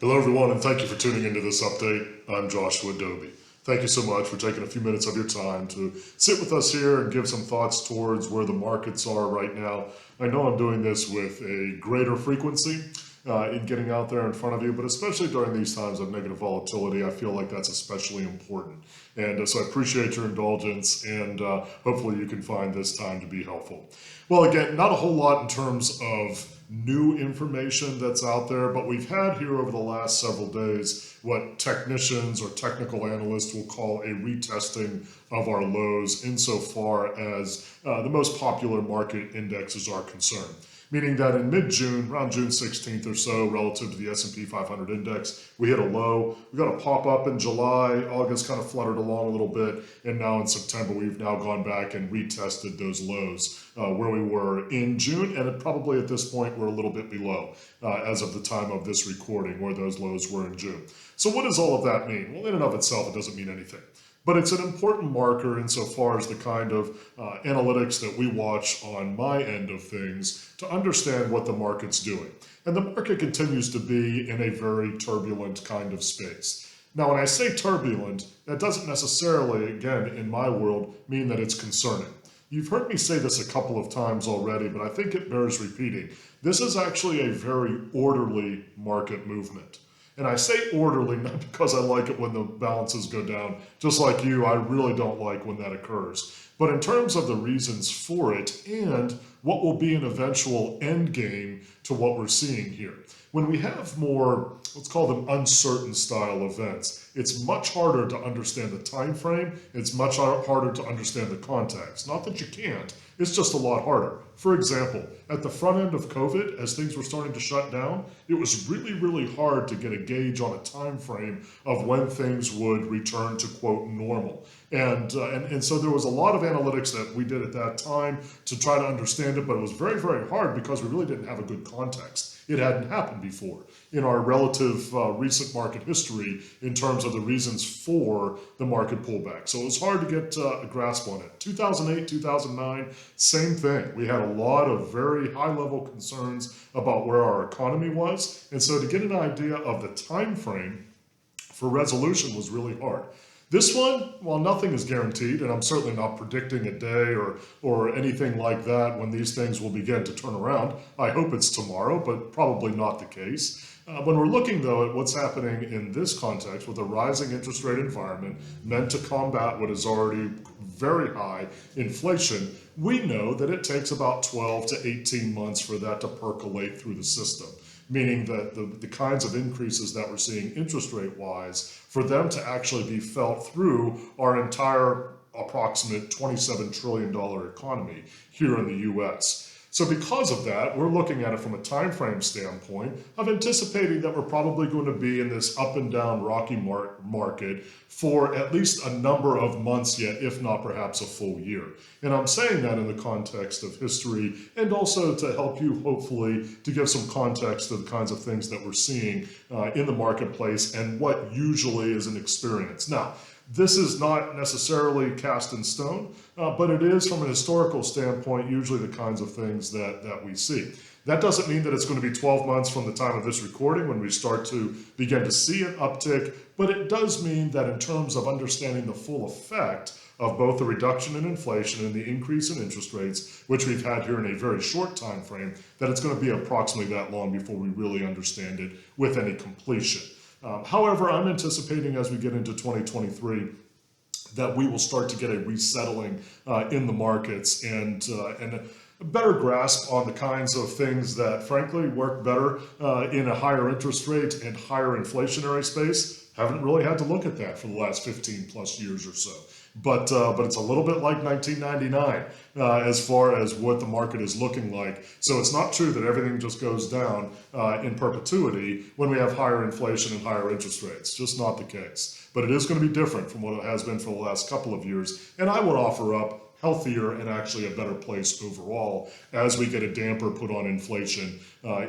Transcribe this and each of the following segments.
Hello everyone, and thank you for tuning into this update. I'm Joshua Dobi. Thank you so much for taking a few minutes of your time to sit with us here and give some thoughts towards where the markets are right now. I know I'm doing this with a greater frequency in getting out there in front of you, but especially during these times of negative volatility, I feel like that's especially important. And so I appreciate your indulgence, and hopefully you can find this time to be helpful. Well, again, not a whole lot in terms of new information that's out there, but we've had here over the last several days what technicians or technical analysts will call a retesting of our lows insofar as the most popular market indexes are concerned. Meaning that in mid-June, around June 16th or so, relative to the S&P 500 index, we hit a low. We got a pop-up in July. August kind of fluttered along a little bit. And now in September, we've now gone back and retested those lows where we were in June. And probably at this point, we're a little bit below as of the time of this recording where those lows were in June. So what does all of that mean? Well, in and of itself, it doesn't mean anything. But it's an important marker insofar as the kind of analytics that we watch on my end of things to understand what the market's doing. And the market continues to be in a very turbulent kind of space. Now, when I say turbulent, that doesn't necessarily, again, in my world, mean that it's concerning. You've heard me say this a couple of times already, but I think it bears repeating. This is actually a very orderly market movement. And I say orderly not because I like it when the balances go down. Just like you, I really don't like when that occurs. But in terms of the reasons for it and what will be an eventual end game to what we're seeing here. When we have more, let's call them uncertain style events, it's much harder to understand the time frame. It's much harder to understand the context. Not that you can't, it's just a lot harder. For example, at the front end of COVID, as things were starting to shut down, it was really, really hard to get a gauge on a time frame of when things would return to, quote, normal. And so there was a lot of analytics that we did at that time to try to understand it, but it was very, very hard because we really didn't have a good context. It hadn't happened before in our relative recent market history in terms of the reasons for the market pullback. So it was hard to get a grasp on it. 2008, 2009, same thing. We had a lot of very high-level concerns about where our economy was. And so to get an idea of the time frame for resolution was really hard. This one, while nothing is guaranteed, and I'm certainly not predicting a day or anything like that when these things will begin to turn around. I hope it's tomorrow, but probably not the case. When we're looking, though, at what's happening in this context with a rising interest rate environment meant to combat what is already very high inflation, we know that it takes about 12 to 18 months for that to percolate through the system. Meaning that the kinds of increases that we're seeing interest rate wise, for them to actually be felt through our entire approximate $27 trillion economy here in the US. So because of that, we're looking at it from a time frame standpoint of anticipating that we're probably going to be in this up and down rocky market for at least a number of months yet, if not perhaps a full year. And I'm saying that in the context of history and also to help you hopefully to give some context to the kinds of things that we're seeing in the marketplace and what usually is an experience. Now, this is not necessarily cast in stone, but it is from an historical standpoint usually the kinds of things that we see. That doesn't mean that it's going to be 12 months from the time of this recording when we start to begin to see an uptick, but it does mean that in terms of understanding the full effect of both the reduction in inflation and the increase in interest rates, which we've had here in a very short time frame, that it's going to be approximately that long before we really understand it with any completion. However, I'm anticipating as we get into 2023 that we will start to get a resettling in the markets and a better grasp on the kinds of things that frankly work better in a higher interest rate and higher inflationary space. Haven't really had to look at that for the last 15 plus years or so. But it's a little bit like 1999 as far as what the market is looking like. So it's not true that everything just goes down in perpetuity when we have higher inflation and higher interest rates. Just not the case. But it is going to be different from what it has been for the last couple of years. And I would offer up healthier and actually a better place overall as we get a damper put on inflation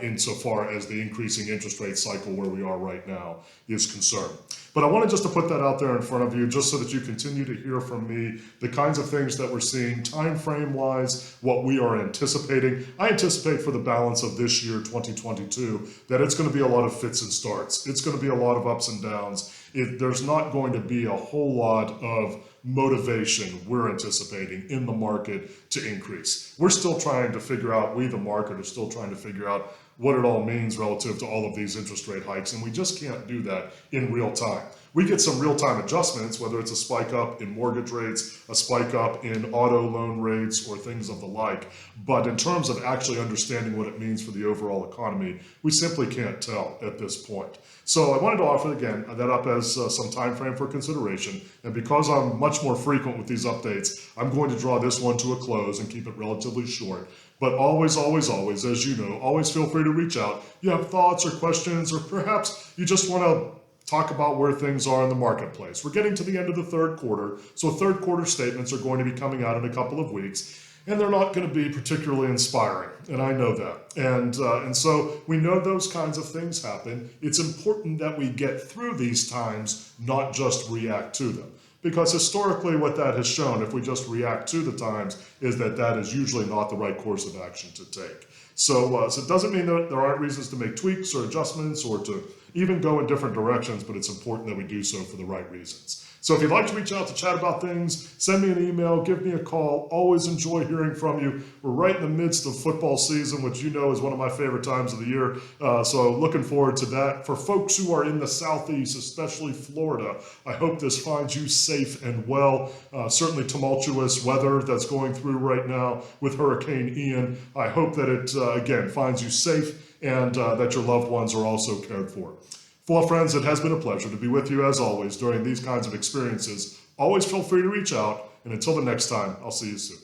insofar as the increasing interest rate cycle where we are right now is concerned. But I wanted just to put that out there in front of you just so that you continue to hear from me the kinds of things that we're seeing time frame wise, what we are anticipating. I anticipate for the balance of this year, 2022, that it's going to be a lot of fits and starts. It's going to be a lot of ups and downs. There's not going to be a whole lot of motivation we're anticipating in the market to increase. We're still trying to figure out, we the market are still trying to figure out what it all means relative to all of these interest rate hikes, and we just can't do that in real time. We get some real-time adjustments, whether it's a spike up in mortgage rates, a spike up in auto loan rates, or things of the like. But in terms of actually understanding what it means for the overall economy, we simply can't tell at this point. So I wanted to offer, again, that up as some time frame for consideration. And because I'm much more frequent with these updates, I'm going to draw this one to a close and keep it relatively short. But always, always, always, as you know, always feel free to reach out. You have thoughts or questions, or perhaps you just want to talk about where things are in the marketplace. We're getting to the end of the third quarter, so third quarter statements are going to be coming out in a couple of weeks, and they're not going to be particularly inspiring, and I know that. And so we know those kinds of things happen. It's important that we get through these times, not just react to them. Because historically what that has shown, if we just react to the times, is that that is usually not the right course of action to take. So it doesn't mean that there aren't reasons to make tweaks or adjustments or to even go in different directions, but it's important that we do so for the right reasons. So if you'd like to reach out to chat about things, send me an email, give me a call. Always enjoy hearing from you. We're right in the midst of football season, which you know is one of my favorite times of the year. So looking forward to that. For folks who are in the Southeast, especially Florida, I hope this finds you safe and well. Certainly tumultuous weather that's going through right now with Hurricane Ian. I hope that it, again, finds you safe and that your loved ones are also cared for. Well, friends, it has been a pleasure to be with you as always during these kinds of experiences. Always feel free to reach out, and until the next time, I'll see you soon.